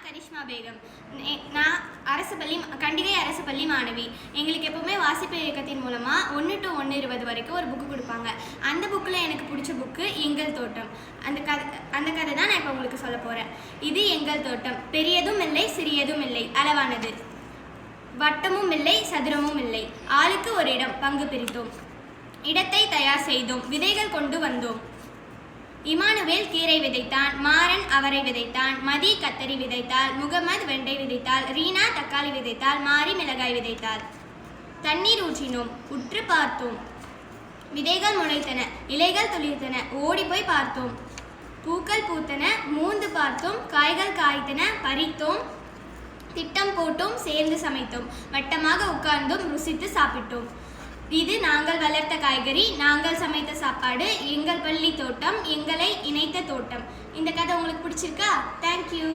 கரிஷ்மா பேகம். நான் கண்டிகை அரசு பள்ளி மாணவி. எங்களுக்கு எப்போவுமே வாசிப்பு இயக்கத்தின் மூலமாக 1 to 1:20 வரைக்கும் ஒரு புக்கு கொடுப்பாங்க. அந்த புக்கில் எனக்கு பிடிச்ச புக்கு எங்கள் தோட்டம். அந்த கதை தான் நான் இப்போ உங்களுக்கு சொல்ல போகிறேன். இது எங்கள் தோட்டம். பெரியதும் இல்லை, சிறியதும் இல்லை, அளவானது. வட்டமும் இல்லை, சதுரமும் இல்லை. ஆளுக்கு ஒரு இடம் பங்கு பிரித்தோம். இடத்தை தயார் செய்தோம். விதைகள் கொண்டு வந்தோம். இமானுவேல் கீரை விதைத்தான். மாறன் அவரை விதைத்தான். மதி கத்தரி விதைத்தாள். முகமது வெண்டை விதைத்தாள். ரீனா தக்காளி விதைத்தாள். மாரி மிளகாய் விதைத்தாள். தண்ணீர் ஊற்றினோம். உற்று பார்த்தோம். விதைகள் முளைத்தன. இலைகள் துளிர்த்தன. ஓடிப்போய் பார்த்தோம். பூக்கள் பூத்தன. மூந்து பார்த்தோம். காய்கள் காய்த்தன. பறித்தோம். திட்டம் போட்டோம். சேர்ந்து சமைத்தோம். வட்டமாக உட்கார்ந்தோம். ருசித்து சாப்பிட்டோம். இது நாங்கள் வளர்த்த காய்கறி, நாங்கள் சமைத்த சாப்பாடு, எங்கள் பள்ளி தோட்டம், எங்களை இணைத்த தோட்டம். இந்த கதை உங்களுக்கு பிடிச்சிருக்கா? தேங்க்யூ.